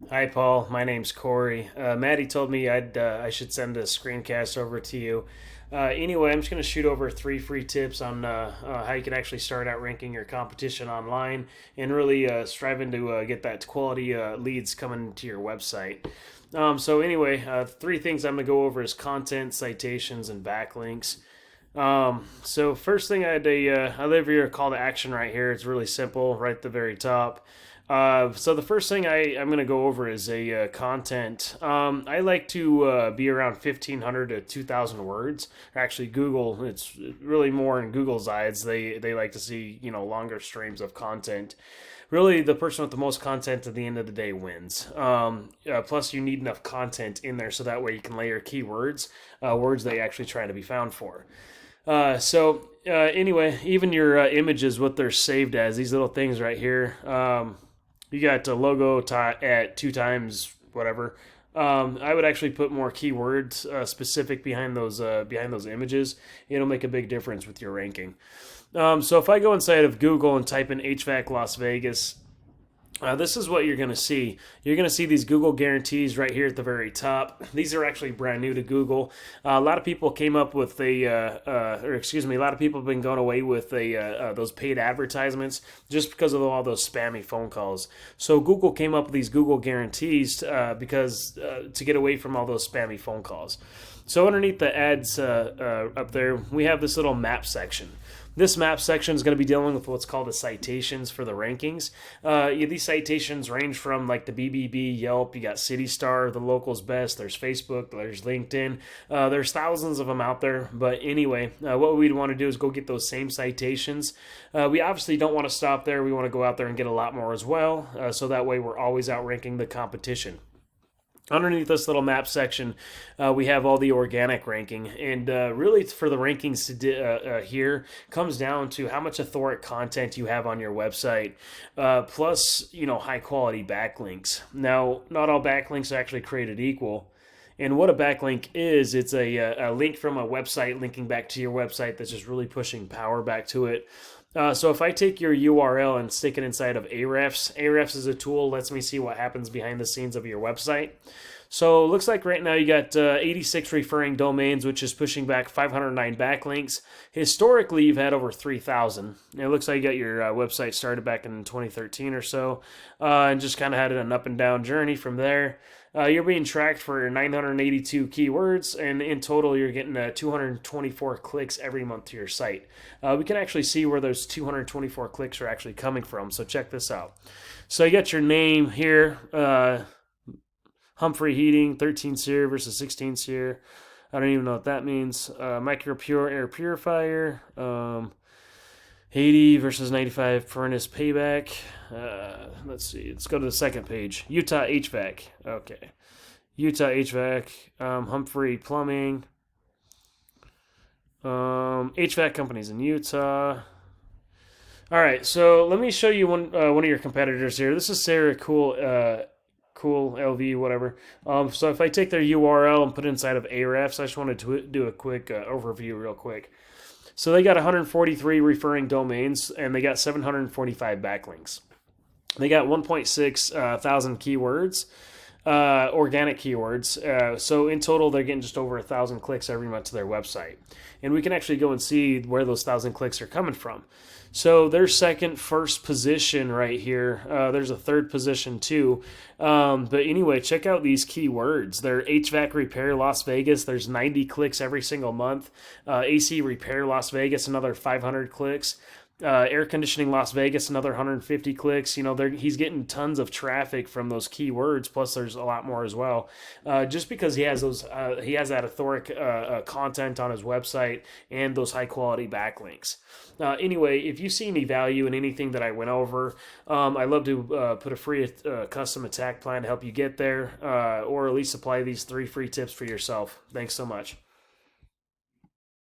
Hi, Paul. My name's Corey. Maddie told me I should send a screencast over to you. Anyway, I'm just going to shoot over three free tips on how you can actually start out ranking your competition online and really striving to get that quality leads coming to your website. Three things I'm going to go over is content, citations, and backlinks. So first thing I leave your call to action right here. It's really simple, right at the very top. So the first thing I'm going to go over is a content. I like to be around 1,500 to 2,000 words. Actually, Google, it's really more in Google's eyes. They like to see longer streams of content. Really, the person with the most content at the end of the day wins. Plus, you need enough content in there so that way you can layer keywords, words they actually try to be found for. Anyway, even your images, what they're saved as, these little things right here. You got a logo at two times whatever. I would actually put more keywords specific behind those images. It'll make a big difference with your ranking. So if I go inside of Google and type in HVAC Las Vegas, this is what you're going to see. You're going to see these Google guarantees right here at the very top. These are actually brand new to Google. A lot of people came up with a lot of people have been going away with those paid advertisements just because of all those spammy phone calls. So Google came up with these Google guarantees because to get away from all those spammy phone calls. So underneath the ads up there, we have this little map section. This map section is going to be dealing with what's called the citations for the rankings. These citations range from like the BBB, Yelp, you got City Star, the locals best, there's Facebook, there's LinkedIn. There's thousands of them out there. But anyway, what we'd want to do is go get those same citations. We obviously don't want to stop there. We want to go out there and get a lot more as well. So that way we're always outranking the competition. Underneath this little map section, we have all the organic ranking, and really for the rankings here comes down to how much authoric content you have on your website, plus high quality backlinks. Now, not all backlinks are actually created equal. And what a backlink is, it's a link from a website linking back to your website that's just really pushing power back to it. So if I take your URL and stick it inside of Ahrefs is a tool that lets me see what happens behind the scenes of your website. So it looks like right now you got 86 referring domains, which is pushing back 509 backlinks. Historically, you've had over 3,000. It looks like you got your website started back in 2013 or so, and just kind of had an up and down journey from there. You're being tracked for 982 keywords, and in total, you're getting 224 clicks every month to your site. We can actually see where those 224 clicks are actually coming from, so check this out. So you got your name here, Humphrey Heating, 13 SEER versus 16 SEER. I don't even know what that means. Micro Pure Air Purifier, 80 versus 95 furnace payback. Let's see. Let's go to the second page. Utah HVAC. Okay. Utah HVAC. Humphrey Plumbing. HVAC companies in Utah. All right. So let me show you one of your competitors here. This is Sarah Cool LV, whatever. So if I take their URL and put it inside of Ahrefs, I just wanted to do a quick overview real quick. So they got 143 referring domains, and they got 745 backlinks. They got 1.6 thousand keywords, organic keywords. So in total, they're getting just over 1,000 clicks every month to their website. And we can actually go and see where those 1,000 clicks are coming from. So their first position right here. There's a third position too. But anyway, check out these keywords. They're HVAC repair Las Vegas. There's 90 clicks every single month. AC repair Las Vegas, another 500 clicks. Air conditioning Las Vegas, another 150 clicks. He's getting tons of traffic from those keywords. Plus, there's a lot more as well. Just because he has that authoric content on his website and those high quality backlinks. Anyway, if you see any value in anything that I went over, I love to put a free custom attack plan to help you get there, or at least apply these 3 free tips for yourself. Thanks so much.